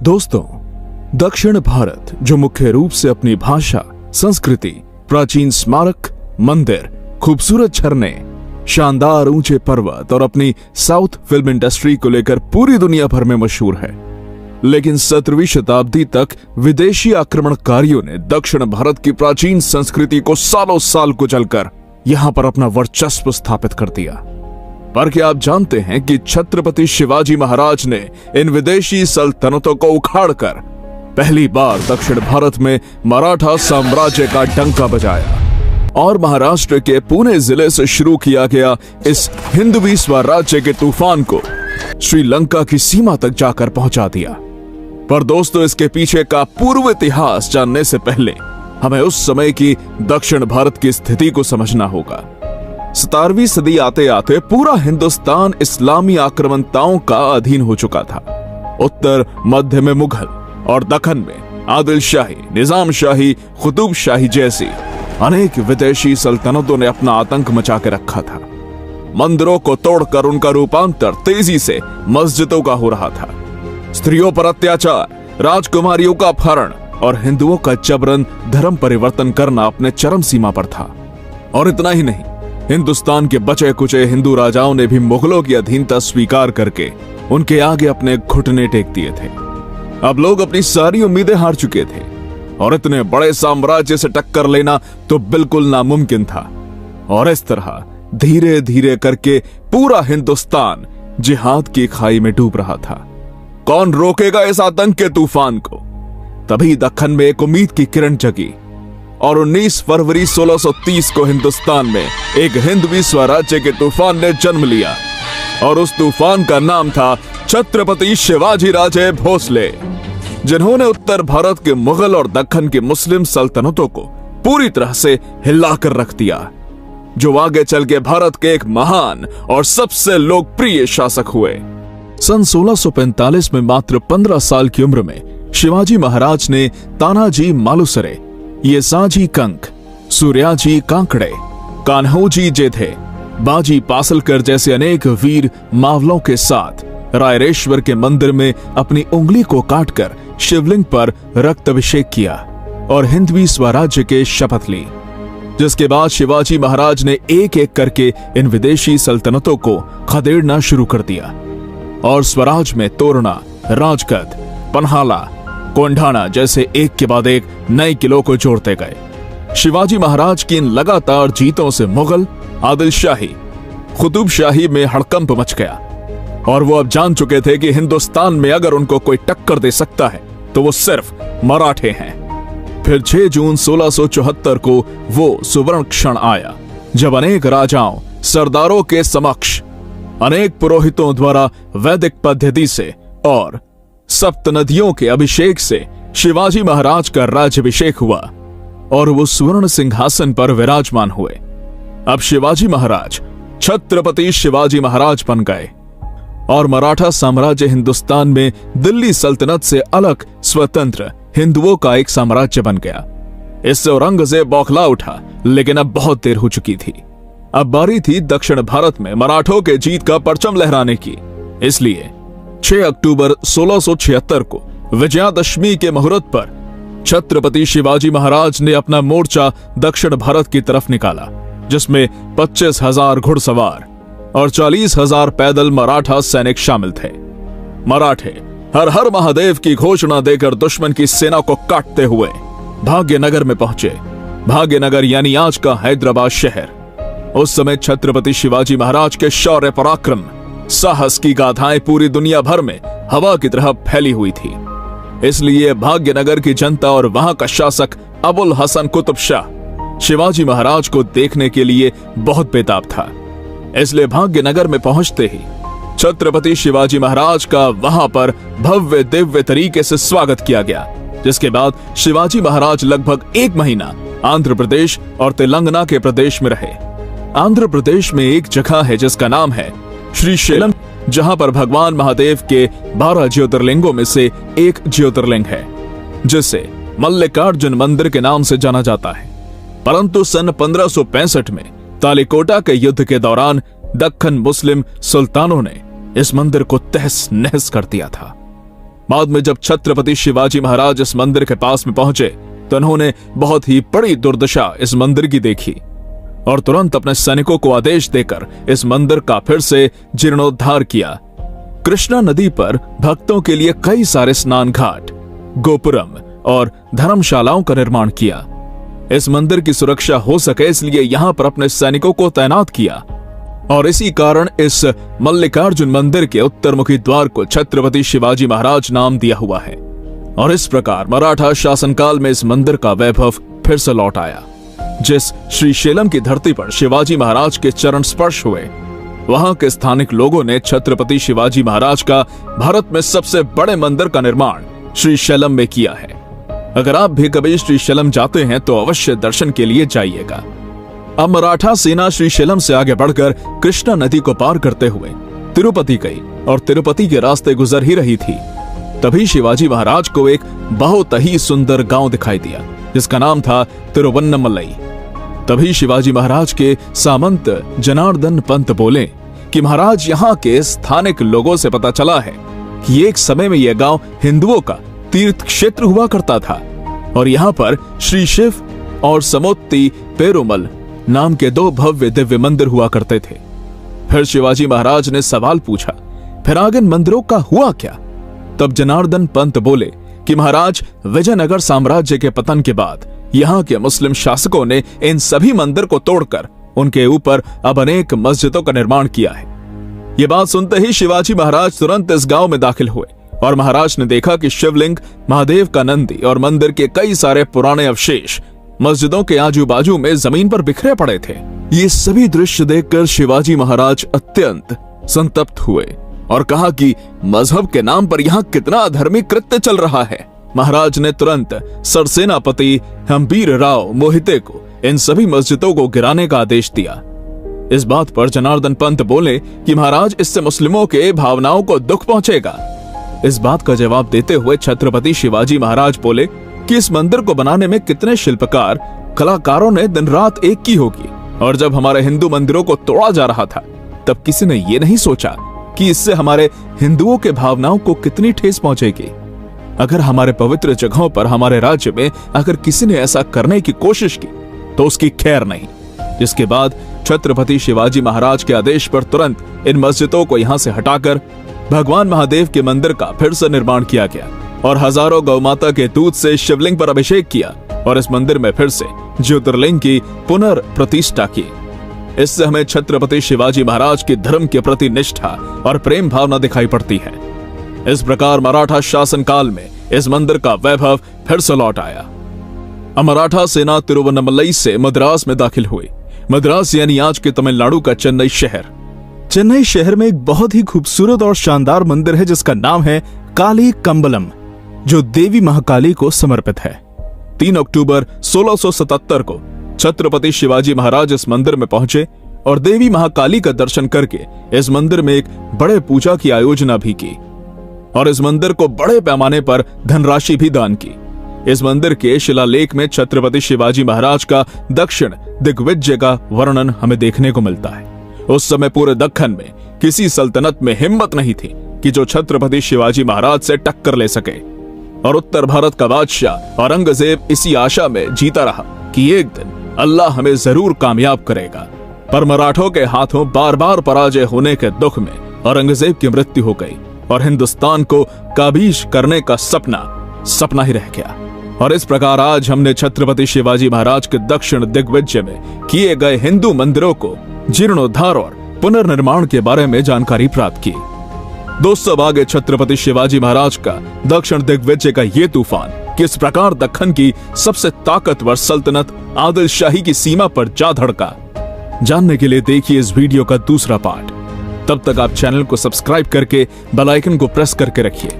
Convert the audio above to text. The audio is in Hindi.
दोस्तों, दक्षिण भारत जो मुख्य रूप से अपनी भाषा, संस्कृति, प्राचीन स्मारक, मंदिर, खूबसूरत झरने, शानदार ऊंचे पर्वत और अपनी साउथ फिल्म इंडस्ट्री को लेकर पूरी दुनिया भर में मशहूर है, लेकिन 17वीं शताब्दी तक विदेशी आक्रमणकारियों ने दक्षिण भारत की प्राचीन संस्कृति को सालों साल कुचलकर यहां पर अपना वर्चस्व स्थापित कर दिया। पर क्या आप जानते हैं कि छत्रपति शिवाजी महाराज ने इन विदेशी सल्तनतों को उखाड़कर पहली बार दक्षिण भारत में मराठा साम्राज्य का डंका बजाया और महाराष्ट्र के पुणे जिले से शुरू किया गया इस हिंदवी स्वराज्य के तूफान को श्रीलंका की सीमा तक जाकर पहुंचा दिया। पर दोस्तों, इसके पीछे का पूर्व इतिहास जानने से पहले हमें उस समय की दक्षिण भारत की स्थिति को समझना होगा। 17वीं सदी आते आते पूरा हिंदुस्तान इस्लामी आक्रमणताओं का अधीन हो चुका था। उत्तर मध्य में मुगल और दक्खन में आदिल शाही, निजाम शाही, कुतुब शाही जैसी अनेक विदेशी सल्तनतों ने अपना आतंक मचा के रखा था। मंदिरों को तोड़कर उनका रूपांतर तेजी से मस्जिदों का हो रहा था। स्त्रियों पर अत्याचार, राजकुमारियों का अपहरण और हिंदुओं का जबरन धर्म परिवर्तन करना अपने चरम सीमा पर था। और इतना ही नहीं, हिंदुस्तान के बचे कुचे हिंदू राजाओं ने भी मुगलों की अधीनता स्वीकार करके उनके आगे अपने घुटने टेक दिए थे। अब लोग अपनी सारी उम्मीदें हार चुके थे और इतने बड़े साम्राज्य से टक्कर लेना तो बिल्कुल नामुमकिन था। और इस तरह धीरे धीरे करके पूरा हिंदुस्तान जिहाद की खाई में डूब रहा था। कौन रोकेगा इस आतंक के तूफान को? तभी दक्खन में एक उम्मीद की किरण जगी और 19 फरवरी 1630 को हिंदुस्तान में एक हिंदवी स्वराज्य के तूफान ने जन्म लिया और उस तूफान का नाम था छत्रपति शिवाजी राजे भोसले, जिन्होंने उत्तर भारत के मुगल और दक्खन की मुस्लिम सल्तनतों को पूरी तरह से हिलाकर रख दिया, जो आगे चल के भारत के एक महान और सबसे लोकप्रिय शासक हुए। सन 1645 में मात्र 15 साल की उम्र में शिवाजी महाराज ने तानाजी मालुसरे, येसाजी कंक, सूर्याजी कांकड़े, कान्होजी जेधे, बाजी पासलकर जैसे अनेक वीर मावलों के साथ रायरेश्वर के मंदिर में अपनी उंगली को काटकर शिवलिंग पर रक्त अभिषेक किया और हिंदवी स्वराज्य के शपथ ली। जिसके बाद शिवाजी महाराज ने एक एक करके इन विदेशी सल्तनतों को खदेड़ना शुरू कर दिया और स्वराज में तोरना, राजगढ़, पन्हाला, कोंढाणा जैसे एक के बाद एक नए किलों को जोड़ते गए। शिवाजी महाराज की इन लगातार जीतों से मुगल, आदिल शाही, कुतुब शाही में हड़कंप मच गया और वो अब जान चुके थे कि हिंदुस्तान में अगर उनको कोई टक्कर दे सकता है तो वो सिर्फ मराठे हैं। फिर 6 जून 1674 को वो सुवर्ण क्षण आया जब अनेक राजाओं, सरदारों के समक्ष अनेक पुरोहितों द्वारा वैदिक पद्धति से और सप्त नदियों के अभिषेक से शिवाजी महाराज का राज्याभिषेक हुआ और वो स्वर्ण सिंहासन पर विराजमान हुए। अब शिवाजी महाराज छत्रपति शिवाजी महाराज बन गए और मराठा साम्राज्य हिंदुस्तान में दिल्ली सल्तनत से अलग स्वतंत्र हिंदुओं का एक साम्राज्य बन गया। इससे औरंगजेब बौखला उठा, लेकिन अब बहुत देर हो चुकी थी। अब बारी थी दक्षिण भारत में मराठों के जीत का परचम लहराने की। इसलिए 6 अक्टूबर 1676 को विजयादशमी के मुहूर्त पर छत्रपति शिवाजी महाराज ने अपना मोर्चा दक्षिण भारत की तरफ निकाला, जिसमें 25,000 घुड़सवार और 40,000 पैदल मराठा सैनिक शामिल थे। मराठे हर हर महादेव की घोषणा देकर दुश्मन की सेना को काटते हुए भाग्यनगर में पहुंचे। भाग्यनगर यानी आज का हैदराबाद शहर। उस समय छत्रपति शिवाजी महाराज के शौर्य, पराक्रम, साहस की गाथाएं पूरी दुनिया भर में हवा की तरह फैली हुई थी। इसलिए भाग्यनगर की जनता और वहां का शासक अबुल हसन कुतुब शाह शिवाजी महाराज को देखने के लिए बहुत बेताब था। इसलिए भाग्यनगर में पहुंचते ही छत्रपति शिवाजी महाराज का वहां पर भव्य दिव्य तरीके से स्वागत किया गया, जिसके बाद शिवाजी महाराज लगभग 1 महीना आंध्र प्रदेश और तेलंगाना के प्रदेश में रहे। आंध्र प्रदेश में एक जगह है जिसका नाम है श्रीशैलम, जहां पर भगवान महादेव के 12 ज्योतिर्लिंगों में से एक ज्योतिर्लिंग है, जिसे मल्लिकार्जुन मंदिर के नाम से जाना जाता है। परंतु सन 1565 में तालिकोटा के युद्ध के दौरान दक्खन मुस्लिम सुल्तानों ने इस मंदिर को तहस नहस कर दिया था। बाद में जब छत्रपति शिवाजी महाराज इस मंदिर के पास में पहुंचे तो उन्होंने बहुत ही बड़ी दुर्दशा इस मंदिर की देखी और तुरंत अपने सैनिकों को आदेश देकर इस मंदिर का फिर से जीर्णोद्धार किया। कृष्णा नदी पर भक्तों के लिए कई सारे स्नान घाट, गोपुरम और धर्मशालाओं का निर्माण किया। इस मंदिर की सुरक्षा हो सके इसलिए यहां पर अपने सैनिकों को तैनात किया और इसी कारण इस मल्लिकार्जुन मंदिर के उत्तरमुखी द्वार को छत्रपति शिवाजी महाराज नाम दिया हुआ है। और इस प्रकार मराठा शासनकाल में इस मंदिर का वैभव फिर से लौट आया। जिस श्रीशैलम की धरती पर शिवाजी महाराज के चरण स्पर्श हुए, वहां के स्थानिक लोगों ने छत्रपति शिवाजी महाराज का भारत में सबसे बड़े मंदिर का निर्माण श्रीशैलम में किया है। अगर आप भी कभी श्रीशैलम जाते हैं तो अवश्य दर्शन के लिए जाइएगा। अब मराठा सेना श्रीशैलम से आगे बढ़कर कृष्णा नदी को पार करते हुए तिरुपति गई और तिरुपति के रास्ते गुजर ही रही थी, तभी शिवाजी महाराज को एक बहुत ही सुंदर गांव दिखाई दिया जिसका नाम था तिरुवन्नमलई। तभी शिवाजी महाराज के सामंत जनार्दन पंत बोले कि महाराज, यहाँ के स्थानिक लोगों से पता चला है कि एक समय में यह गांव हिंदुओं का तीर्थ क्षेत्र हुआ करता था और यहाँ पर श्री शिव और समोत्ती पेरुमल नाम के 2 भव्य दिव्य मंदिर हुआ करते थे। फिर शिवाजी महाराज ने सवाल पूछा, फिर आगे इन मंदिरों का हुआ क्या? तब जनार्दन पंत बोले कि महाराज, विजयनगर साम्राज्य के पतन के बाद यहाँ के मुस्लिम शासकों ने इन सभी मंदिर को तोड़कर उनके ऊपर अब अनेक मस्जिदों का निर्माण किया है। ये बात सुनते ही शिवाजी महाराज तुरंत इस गांव में दाखिल हुए और महाराज ने देखा कि शिवलिंग, महादेव का नंदी और मंदिर के कई सारे पुराने अवशेष मस्जिदों के आजू बाजू में जमीन पर बिखरे पड़े थे। ये सभी दृश्य देखकर शिवाजी महाराज अत्यंत संतप्त हुए और कहा कि मजहब के नाम पर यहाँ कितना अधर्मिक कृत्य चल रहा है। महाराज ने तुरंत सरसेनापति हम्बीर राव मोहिते को इन सभी मस्जिदों को गिराने का आदेश दिया। इस बात पर जनार्दन पंत बोले कि महाराज, इससे मुस्लिमों के भावनाओं को दुख पहुंचेगा। इस बात का जवाब देते हुए छत्रपति शिवाजी महाराज बोले कि इस मंदिर को बनाने में कितने शिल्पकार कलाकारों ने दिन रात एक की होगी और जब हमारे हिंदू मंदिरों को तोड़ा जा रहा था तब किसी ने ये नहीं सोचा कि इससे हमारे हिंदुओं के भावनाओं को कितनी ठेस पहुंचेगी। अगर हमारे पवित्र जगहों पर, हमारे राज्य में अगर किसी ने ऐसा करने की कोशिश की तो उसकी खैर नहीं। जिसके बाद छत्रपति शिवाजी महाराज के आदेश पर तुरंत इन मस्जिदों को यहां से हटाकर भगवान महादेव के मंदिर का फिर से निर्माण किया गया और हजारों गौ माता के दूध से शिवलिंग पर अभिषेक किया और इस मंदिर में फिर से ज्योतिर्लिंग की पुनर्प्रतिष्ठा की। इससे हमें छत्रपति शिवाजी महाराज के धर्म के प्रति निष्ठा और प्रेम भावना दिखाई पड़ती है। इस प्रकार मराठा शासन काल में इस मंदिर का वैभव फिर से लौट आया। मराठा सेना तिरुवन्नमलई से मद्रास में दाखिल हुई। मद्रास यानी आज के तमिलनाडु का चेन्नई शहर। चेन्नई शहर में एक बहुत ही खूबसूरत और शानदार मंदिर है जिसका नाम है काली कम्बलम, जो देवी महाकाली को समर्पित है। 3 अक्टूबर 1677 को छत्रपति शिवाजी महाराज इस मंदिर में पहुंचे और देवी महाकाली का दर्शन करके इस मंदिर में एक बड़े पूजा की आयोजना भी की और इस मंदिर को बड़े पैमाने पर धनराशि भी दान की। इस मंदिर के शिलालेख में छत्रपति शिवाजी महाराज का दक्षिण दिग्विजय का वर्णन हमें देखने को मिलता है। उस समय पूरे दक्खन में किसी सल्तनत में हिम्मत नहीं थी कि जो छत्रपति शिवाजी महाराज से टक्कर ले सके और उत्तर भारत का बादशाह औरंगजेब इसी आशा में जीता रहा कि एक दिन अल्लाह हमें जरूर कामयाब करेगा। पर मराठों के हाथों बार बार पराजय होने के दुख में औरंगजेब की मृत्यु हो गई और हिंदुस्तान को काबीज करने का सपना ही रह गया। और इस प्रकार आज हमने छत्रपति शिवाजी महाराज के दक्षिण दिग्विजय में किए गए हिंदू मंदिरों को जीर्णोद्धार और पुनर्निर्माण के बारे में जानकारी प्राप्त की। दोस्तों, आगे छत्रपति शिवाजी महाराज का दक्षिण दिग्विजय का ये तूफान किस प्रकार दक्खन की सबसे ताकतवर सल्तनत आदिल शाही की सीमा पर जा धड़का, जानने के लिए देखिए इस वीडियो का दूसरा पार्ट। तब तक आप चैनल को सब्सक्राइब करके बेल आइकन को प्रेस करके रखिए